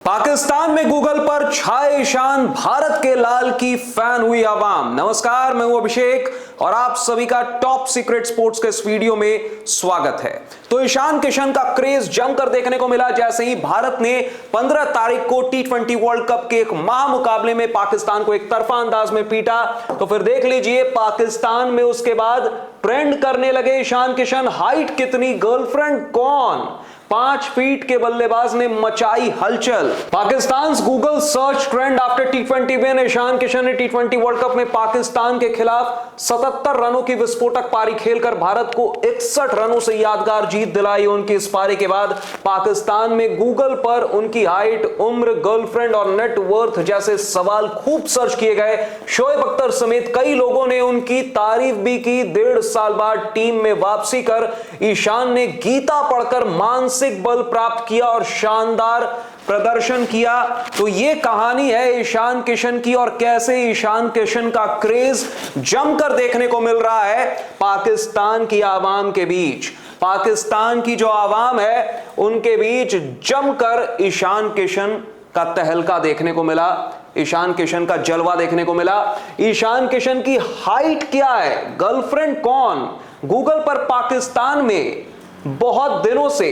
पाकिस्तान में गूगल पर छाए ईशान, भारत के लाल की फैन हुई आवाम। नमस्कार, मैं हूं अभिषेक और आप सभी का टॉप सीक्रेट स्पोर्ट्स के इस वीडियो में स्वागत है। तो ईशान किशन का क्रेज जमकर देखने को मिला जैसे ही भारत ने 15 तारीख को T20 वर्ल्ड कप के एक महामुकाबले में पाकिस्तान को एक तरफा अंदाज में पीटा। तो फिर देख लीजिए पाकिस्तान में उसके बाद ट्रेंड करने लगे ईशान किशन। हाइट कितनी, गर्लफ्रेंड कौन, 5 फीट के बल्लेबाज ने मचाई हलचल। Pakistan Google search trend after T20 win. Ishan Kishan ने T20 वर्ल्ड कप में पाकिस्तान के खिलाफ 77 रनों की विस्फोटक पारी खेलकर भारत को 61 रनों से यादगार जीत दिलाई। उनकी इस पारी के बाद पाकिस्तान में गूगल पर उनकी हाइट, उम्र, गर्लफ्रेंड और नेटवर्थ जैसे सवाल खूब सर्च किए गए। शोएब अख्तर समेत कई लोगों ने उनकी तारीफ भी की। 1.5 साल बाद टीम में वापसी कर ईशान ने गीता पढ़कर मानसिक बल प्राप्त किया और शानदार प्रदर्शन किया। तो ये कहानी है ईशान किशन की और कैसे ईशान किशन का क्रेज जमकर देखने को मिल रहा है पाकिस्तान की आवाम के बीच। पाकिस्तान की जो आवाम है उनके बीच जमकर ईशान किशन का तहलका देखने को मिला, ईशान किशन का जलवा देखने को मिला। ईशान किशन की हाइट क्या है, गर्लफ्रेंड कौन, गूगल पर पाकिस्तान में बहुत दिनों से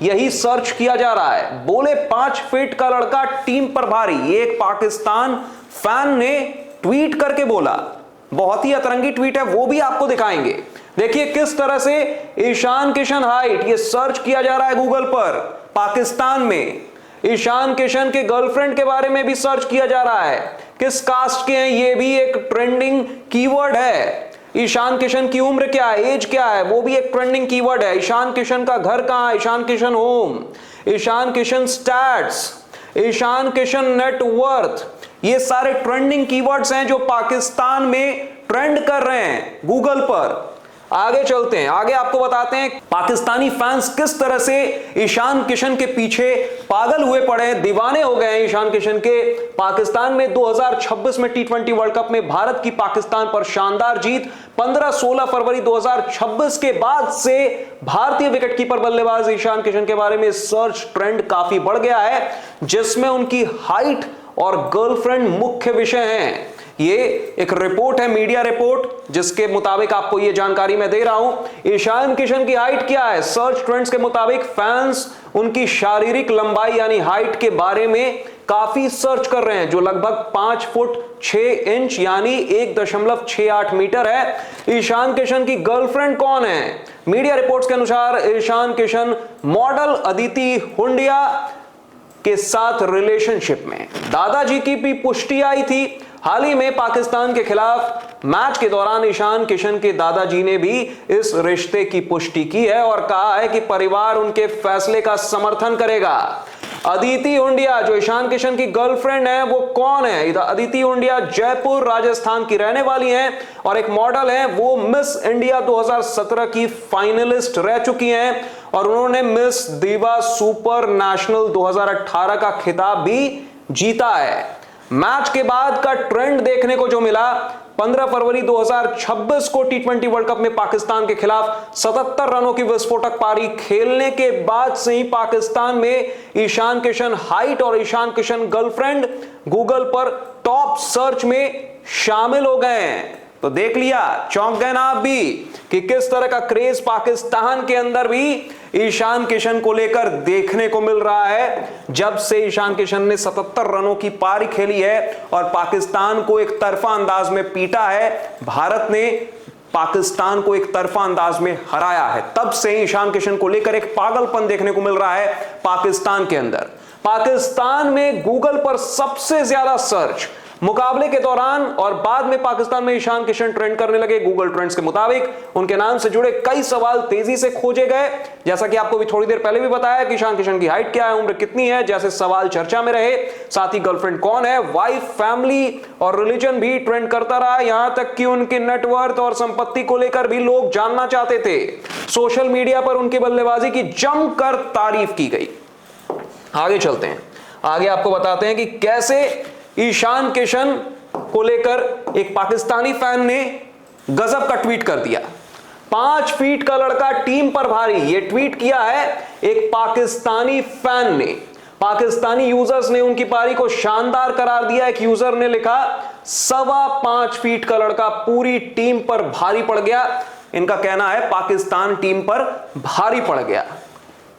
यही सर्च किया जा रहा है। बोले 5 फीट का लड़का टीम पर भारी, ये एक पाकिस्तान फैन ने ट्वीट करके बोला। बहुत ही अतरंगी ट्वीट है, वो भी आपको दिखाएंगे। देखिए किस तरह से ईशान किशन हाइट ये सर्च किया जा रहा है गूगल पर पाकिस्तान में। ईशान किशन के गर्लफ्रेंड के बारे में भी सर्च किया जा रहा है, किस कास्ट के हैं ये भी एक ट्रेंडिंग कीवर्ड है। ईशान किशन की उम्र क्या है, एज क्या है, वो भी एक ट्रेंडिंग कीवर्ड है। ईशान किशन का घर कहां है, Ishan Kishan home, Ishan Kishan stats, Ishan Kishan net worth, ये सारे ट्रेंडिंग कीवर्ड्स हैं जो पाकिस्तान में ट्रेंड कर रहे हैं गूगल पर। आगे चलते हैं, आगे आपको बताते हैं पाकिस्तानी फैंस किस तरह से ईशान किशन के पीछे पागल हुए पड़े हैं, दीवाने हो गए हैं ईशान किशन के। पाकिस्तान में 2026 में T20 वर्ल्ड कप में भारत की पाकिस्तान पर शानदार जीत। 15-16 फरवरी 2026 के बाद से भारतीय विकेटकीपर बल्लेबाज ईशान किशन के बारे में सर्च ट्रेंड काफी बढ़ गया है, जिसमें उनकी हाइट और गर्लफ्रेंड मुख्य विषय हैं। ये एक रिपोर्ट है, मीडिया रिपोर्ट, जिसके मुताबिक आपको ये जानकारी मैं दे रहा हूं। ईशान किशन की हाइट क्या है, सर्च ट्रेंड्स के मुताबिक फैंस उनकी शारीरिक लंबाई यानी हाइट के बारे में काफी सर्च कर रहे हैं, जो लगभग 5 फुट 6 इंच यानी 1.68 मीटर है। ईशान किशन की गर्लफ्रेंड कौन है? मीडिया रिपोर्ट्स के अनुसार ईशान किशन मॉडल अदिति हुंडिया के साथ रिलेशनशिप में। दादाजी की भी पुष्टि आई थी। हाल ही में पाकिस्तान के खिलाफ मैच के दौरान ईशान किशन के दादाजी ने भी इस रिश्ते की पुष्टि की है और कहा है कि परिवार उनके फैसले का समर्थन करेगा। अदिति हुंडिया जो ईशान किशन की गर्लफ्रेंड है वो कौन है? अदिति हुंडिया जयपुर राजस्थान की रहने वाली हैं और एक मॉडल है। वो मिस इंडिया 2017 की फाइनलिस्ट रह चुकी हैं और उन्होंने मिस दिवा सुपर नेशनल 2018 का खिताब भी जीता है। मैच के बाद का ट्रेंड देखने को जो मिला, 15 फरवरी 2026 को T20 वर्ल्ड कप में पाकिस्तान के खिलाफ 77 रनों की विस्फोटक पारी खेलने के बाद से ही पाकिस्तान में ईशान किशन हाइट और ईशान किशन गर्लफ्रेंड गूगल पर टॉप सर्च में शामिल हो गए हैं। तो देख लिया, चौंक गए ना आप भी कि किस तरह का क्रेज पाकिस्तान के अंदर भी ईशान किशन को लेकर देखने को मिल रहा है। जब से ईशान किशन ने 77 रनों की पारी खेली है और पाकिस्तान को एक तरफा अंदाज में पीटा है, भारत ने पाकिस्तान को एक तरफा अंदाज में हराया है, तब से ईशान किशन को लेकर एक पागलपन देखने को मिल रहा है पाकिस्तान के अंदर। पाकिस्तान में गूगल पर सबसे ज्यादा सर्च मुकाबले के दौरान और बाद में पाकिस्तान में ईशान किशन ट्रेंड करने लगे। गूगल ट्रेंड्स के मुताबिक उनके नाम से जुड़े कई सवाल तेजी से खोजे गए, जैसा कि आपको भी थोड़ी देर पहले भी बताया कि ईशान किशन की हाइट क्या है, उम्र कितनी है, जैसे सवाल चर्चा में रहे। साथ ही गर्लफ्रेंड कौन है, वाइफ, फैमिली और रिलीजन भी ट्रेंड करता रहा। यहां तक कि उनके नेटवर्थ और संपत्ति को लेकर भी लोग जानना चाहते थे। सोशल मीडिया पर उनकी बल्लेबाजी की जमकर तारीफ की गई। आगे चलते हैं, आगे आपको बताते हैं कि कैसे ईशान किशन को लेकर एक पाकिस्तानी फैन ने गजब का ट्वीट कर दिया। 5 फीट का लड़का टीम पर भारी, यह ट्वीट किया है एक पाकिस्तानी फैन ने। पाकिस्तानी यूजर्स ने उनकी पारी को शानदार करार दिया। एक यूजर ने लिखा 5.25 फीट का लड़का पूरी टीम पर भारी पड़ गया। इनका कहना है पाकिस्तान टीम पर भारी पड़ गया।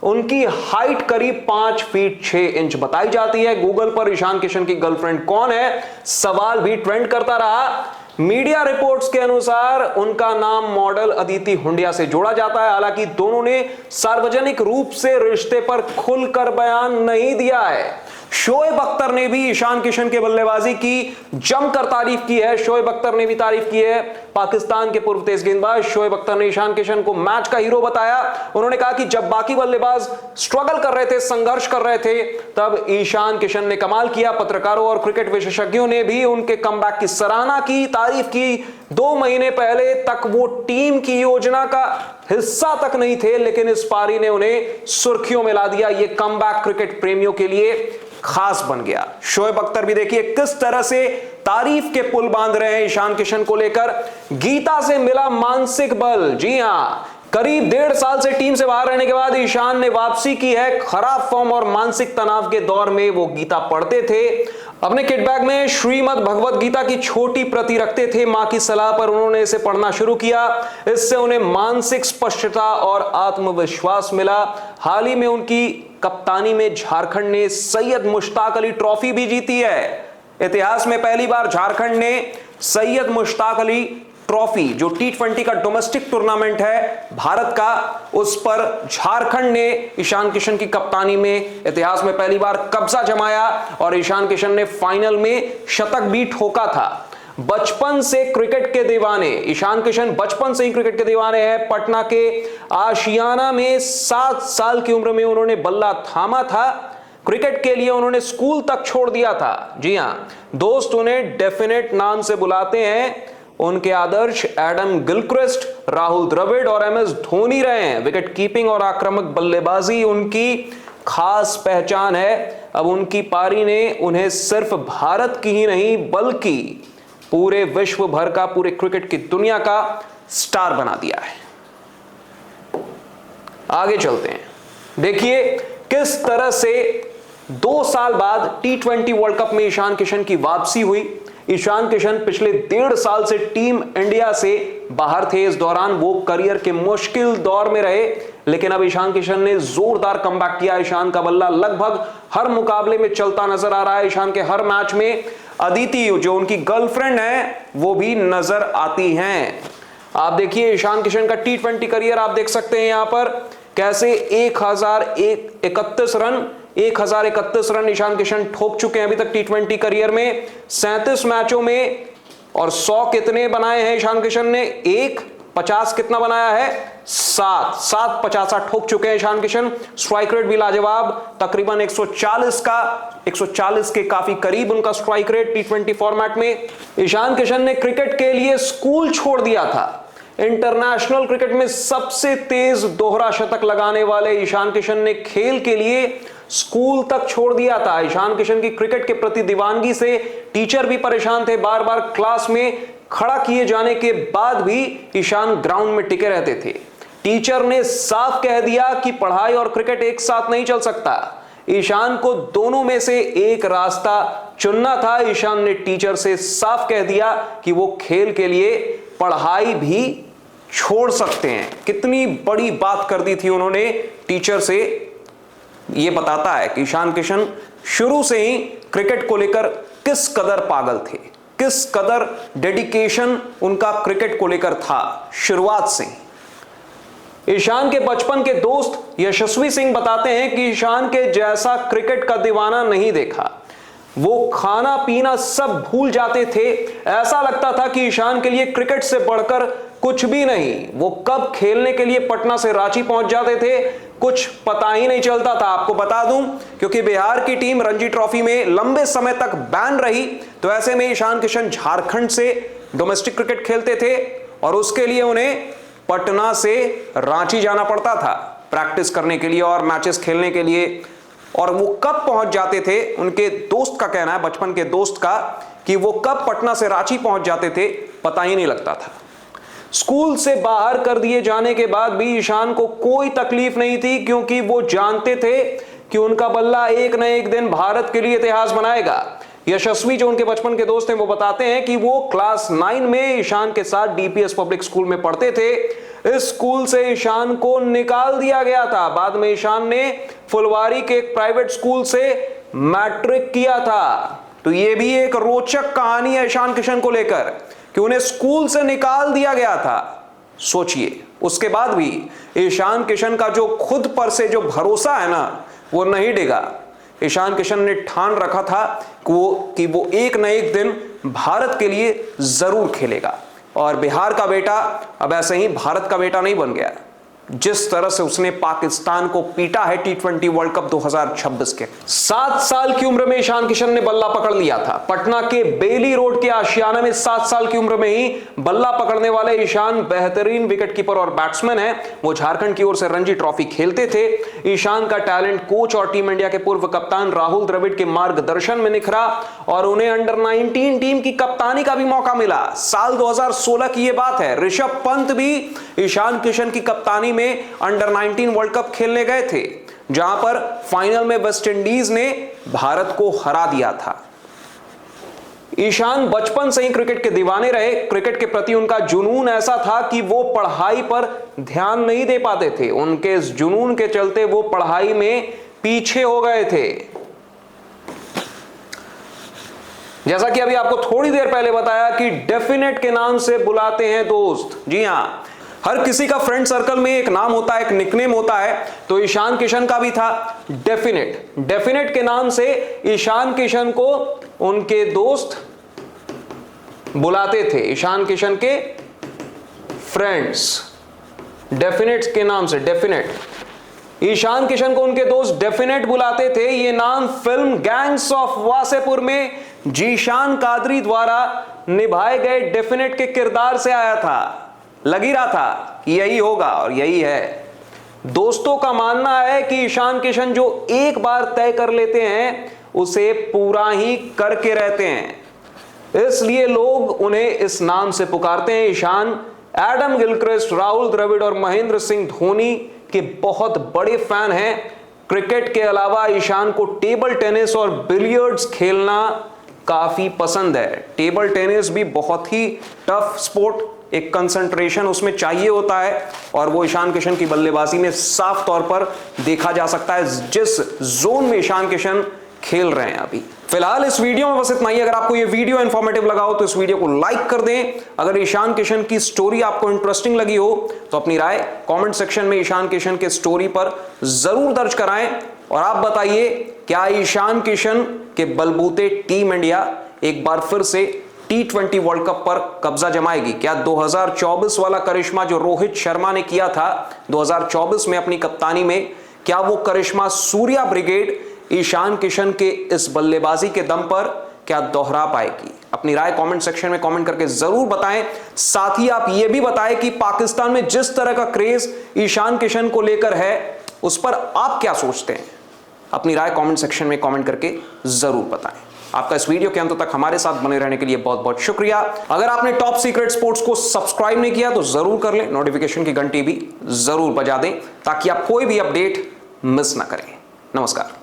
उनकी हाइट करीब 5 फीट 6 इंच बताई जाती है। गूगल पर ईशान किशन की गर्लफ्रेंड कौन है सवाल भी ट्रेंड करता रहा। मीडिया रिपोर्ट्स के अनुसार उनका नाम मॉडल अदिति हुंडिया से जोड़ा जाता है। हालांकि दोनों ने सार्वजनिक रूप से रिश्ते पर खुलकर बयान नहीं दिया है। शोएब अख्तर ने भी ईशान किशन के बल्लेबाजी की जमकर तारीफ की है। शोएब अख्तर ने भी तारीफ की है। पाकिस्तान के पूर्व तेज गेंदबाज शोएब अख्तर ने ईशान किशन को मैच का हीरो बताया। उन्होंने कहा कि जब बाकी बल्लेबाज स्ट्रगल कर रहे थे, संघर्ष कर रहे थे, तब ईशान किशन ने कमाल किया। पत्रकारों और क्रिकेट विशेषज्ञों ने भी उनके कमबैक की सराहना की, तारीफ की। 2 महीने पहले तक वो टीम की योजना का हिस्सा तक नहीं थे, लेकिन इस पारी ने उन्हें सुर्खियों में ला दिया। ये कमबैक क्रिकेट प्रेमियों के लिए खास बन गया। शोएब अख्तर भी देखिए किस तरह से तारीफ के पुल बांध रहे हैं ईशान किशन को लेकर। गीता से मिला मानसिक बल। जी हां, करीब 1.5 साल से टीम से बाहर रहने के बाद ईशान ने वापसी की है। खराब फॉर्म और मानसिक तनाव के दौर में वो गीता पढ़ते थे। अपने किट बैग में श्रीमद् भगवत गीता की छोटी प्रति रखते थे। मां की सलाह पर उन्होंने इसे पढ़ना शुरू किया। इससे उन्हें मानसिक स्पष्टता और आत्मविश्वास मिला। हाल ही में उनकी कप्तानी में झारखंड ने सैयद मुश्ताक अली ट्रॉफी भी जीती है। इतिहास में पहली बार झारखंड ने सैयद मुश्ताक अली ट्रॉफी, जो T20 का डोमेस्टिक टूर्नामेंट है भारत का, उस पर झारखंड ने ईशान किशन की कप्तानी में इतिहास में पहली बार कब्जा जमाया और ईशान किशन ने फाइनल में शतक भी ठोका था। बचपन से क्रिकेट के दीवाने ईशान किशन बचपन से ही क्रिकेट के दीवाने हैं। पटना के आशियाना में 7 साल की उम्र में उन्होंने बल्ला थामा था। क्रिकेट के लिए उन्होंने स्कूल तक छोड़ दिया था। जी हां, दोस्त उन्हें डेफिनेट नाम से बुलाते हैं। उनके आदर्श एडम गिलक्रिस्ट, राहुल द्रविड़ और MS धोनी रहे हैं। विकेट कीपिंग और आक्रामक बल्लेबाजी उनकी खास पहचान है। अब उनकी पारी ने उन्हें सिर्फ भारत की ही नहीं बल्कि पूरे विश्व भर का, पूरे क्रिकेट की दुनिया का स्टार बना दिया है। आगे चलते हैं। देखिए किस तरह से 2 साल बाद T20 वर्ल्ड कप में ईशान किशन की वापसी हुई। ईशान किशन पिछले 1.5 साल से टीम इंडिया से बाहर थे। इस दौरान वो करियर के मुश्किल दौर में रहे, लेकिन अब ईशान किशन ने जोरदार कमबैक किया। ईशान का बल्ला लगभग हर मुकाबले में चलता नजर आ रहा है। ईशान के हर मैच में अदिति, जो उनकी गर्लफ्रेंड है, वो भी नजर आती हैं। आप देखिए ईशान किशन का T20 करियर आप देख सकते हैं यहां पर कैसे 1031 रन ईशान किशन ठोक चुके हैं अभी तक T20 करियर में। 37 मैचों में और 100 कितने बनाए हैं ईशान किशन ने? 50 कितना बनाया है? 7 50 ठोक चुके हैं ईशान किशन। स्ट्राइक रेट भी लाजवाब, तकरीबन 140 के काफी करीब उनका स्ट्राइक रेट T20 फॉर्मेट में। ईशान किशन ने क्रिकेट के लिए स्कूल छोड़ दिया था। इंटरनेशनल क्रिकेट में सबसे तेज दोहरा शतक लगाने वाले ईशान किशन ने खेल के लिए स्कूल तक छोड़ दिया था। ईशान किशन की क्रिकेट के प्रति दीवानगी से टीचर भी परेशान थे। बार बार क्लास में खड़ा किए जाने के बाद भी ईशान ग्राउंड में टिके रहते थे। टीचर ने साफ कह दिया कि पढ़ाई और क्रिकेट एक साथ नहीं चल सकता। ईशान को दोनों में से एक रास्ता चुनना था। ईशान ने टीचर से साफ कह दिया कि वो खेल के लिए पढ़ाई भी छोड़ सकते हैं। कितनी बड़ी बात कर दी थी उन्होंने टीचर से। ये बताता है कि ईशान किशन शुरू से ही क्रिकेट को लेकर किस कदर पागल थे, किस कदर डेडिकेशन उनका क्रिकेट को लेकर था शुरुआत से। ईशान के बचपन के दोस्त यशस्वी सिंह बताते हैं कि ईशान के जैसा क्रिकेट का दीवाना नहीं देखा। वो खाना पीना सब भूल जाते थे। ऐसा लगता था कि ईशान के लिए क्रिकेट से बढ़कर कुछ भी नहीं। वो कब खेलने के लिए पटना से रांची पहुंच जाते थे कुछ पता ही नहीं चलता था। आपको बता दूं, क्योंकि बिहार की टीम रणजी ट्रॉफी में लंबे समय तक बैन रही, तो ऐसे में ईशान किशन झारखंड से डोमेस्टिक क्रिकेट खेलते थे और उसके लिए उन्हें पटना से रांची जाना पड़ता था प्रैक्टिस करने के लिए और मैचेस खेलने के लिए। और वो कब पहुंच जाते थे, उनके दोस्त का कहना है, बचपन के दोस्त का, कि वो कब पटना से रांची पहुंच जाते थे पता ही नहीं लगता था। स्कूल से बाहर कर दिए जाने के बाद भी ईशान को कोई तकलीफ नहीं थी, क्योंकि वो जानते थे कि उनका बल्ला एक न एक दिन भारत के लिए इतिहास बनाएगा। यशस्वी जो उनके बचपन के दोस्त हैं वो बताते हैं कि वो क्लास 9 में ईशान के साथ डीपीएस पब्लिक स्कूल में पढ़ते थे। इस स्कूल से ईशान को निकाल दिया गया था। बाद में ईशान ने फुलवारी के एक प्राइवेट स्कूल से मैट्रिक किया था। तो ये भी एक रोचक कहानी है ईशान किशन को लेकर कि उन्हें स्कूल से निकाल दिया गया था। सोचिए, उसके बाद भी ईशान किशन का जो खुद पर से जो भरोसा है ना, वो नहीं डिगा। ईशान किशन ने ठान रखा था कि वो एक न एक दिन भारत के लिए जरूर खेलेगा। और बिहार का बेटा अब ऐसे ही भारत का बेटा नहीं बन गया। जिस तरह से उसने पाकिस्तान को पीटा है T20 वर्ल्ड कप 2026 के, 7 साल की उम्र में ईशान किशन ने बल्ला पकड़ लिया था। पटना के बेली रोड के आशियाना में 7 साल की उम्र में ही बल्ला पकड़ने वाले ईशान बेहतरीन विकेटकीपर और बैट्समैन हैं। वो झारखंड की ओर से रणजी ट्रॉफी खेलते थे। ईशान का टैलेंट कोच और टीम इंडिया के पूर्व कप्तान राहुल द्रविड़ के मार्गदर्शन में निखरा और उन्हें अंडर 19 टीम की कप्तानी का भी मौका मिला। साल 2016 की यह बात है। ऋषभ पंत भी ईशान किशन की कप्तानी में अंडर 19 वर्ल्ड कप खेलने गए थे, जहां पर फाइनल में वेस्ट इंडीज ने भारत को हरा दिया था। ईशान बचपन से ही क्रिकेट के दीवाने रहे। क्रिकेट के प्रति उनका जुनून ऐसा था कि वो पढ़ाई पर ध्यान नहीं दे पाते थे। उनके इस जुनून के चलते वो पढ़ाई में पीछे हो गए थे। जैसा कि अभी आपको थोड़ी देर पहले बताया कि डेफिनेट के नाम से बुलाते हैं दोस्त। जी हां, हर किसी का फ्रेंड सर्कल में एक नाम होता है, एक निकनेम होता है। तो ईशान किशन का भी था डेफिनेट। डेफिनेट के नाम से ईशान किशन को उनके दोस्त बुलाते थे। ईशान किशन के फ्रेंड्स डेफिनेट के नाम से डेफिनेट। ईशान किशन को उनके दोस्त डेफिनेट बुलाते थे। ये नाम फिल्म गैंग्स ऑफ वासेपुर में जीशान कादरी द्वारा निभाए गए डेफिनेट के किरदार से आया था। लग ही रहा था कि यही होगा और यही है। दोस्तों का मानना है कि ईशान किशन जो एक बार तय कर लेते हैं उसे पूरा ही करके रहते हैं, इसलिए लोग उन्हें इस नाम से पुकारते हैं। ईशान एडम गिलक्रिस्ट, राहुल द्रविड़ और महेंद्र सिंह धोनी के बहुत बड़े फैन हैं। क्रिकेट के अलावा ईशान को टेबल टेनिस और बिलियर्ड्स खेलना काफी पसंद है। टेबल टेनिस भी बहुत ही टफ स्पोर्ट, एक कंसंट्रेशन उसमें चाहिए होता है और वो ईशान किशन की बल्लेबाजी में साफ तौर पर देखा जा सकता है, जिस जोन में ईशान किशन खेल रहे हैं अभी। फिलहाल इस वीडियो में बस इतना ही। अगर आपको ये वीडियो इंफॉर्मेटिव लगा हो तो इस वीडियो को लाइक कर दें। अगर ईशान किशन की स्टोरी आपको इंटरेस्टिंग लगी हो तो अपनी राय कमेंट सेक्शन में ईशान किशन के स्टोरी पर जरूर दर्ज कराएं। और आप बताइए, क्या ईशान किशन के बलबूते टीम इंडिया एक बार फिर से T20 वर्ल्ड कप पर कब्जा जमाएगी? क्या 2024 वाला करिश्मा जो रोहित शर्मा ने किया था 2024 में अपनी कप्तानी में, क्या वो करिश्मा सूर्या ब्रिगेड ईशान किशन के इस बल्लेबाजी के दम पर क्या दोहरा पाएगी? अपनी राय कमेंट सेक्शन में कमेंट करके जरूर बताएं। साथ ही आप ये भी बताएं कि पाकिस्तान में जिस तरह का क्रेज ईशान किशन को लेकर है उस पर आप क्या सोचते हैं? अपनी राय कमेंट सेक्शन में कमेंट करके जरूर बताएं। आपका इस वीडियो के अंत तक हमारे साथ बने रहने के लिए बहुत बहुत शुक्रिया। अगर आपने टॉप सीक्रेट स्पोर्ट्स को सब्सक्राइब नहीं किया तो जरूर कर लें, नोटिफिकेशन की घंटी भी जरूर बजा दें ताकि आप कोई भी अपडेट मिस ना करें। नमस्कार।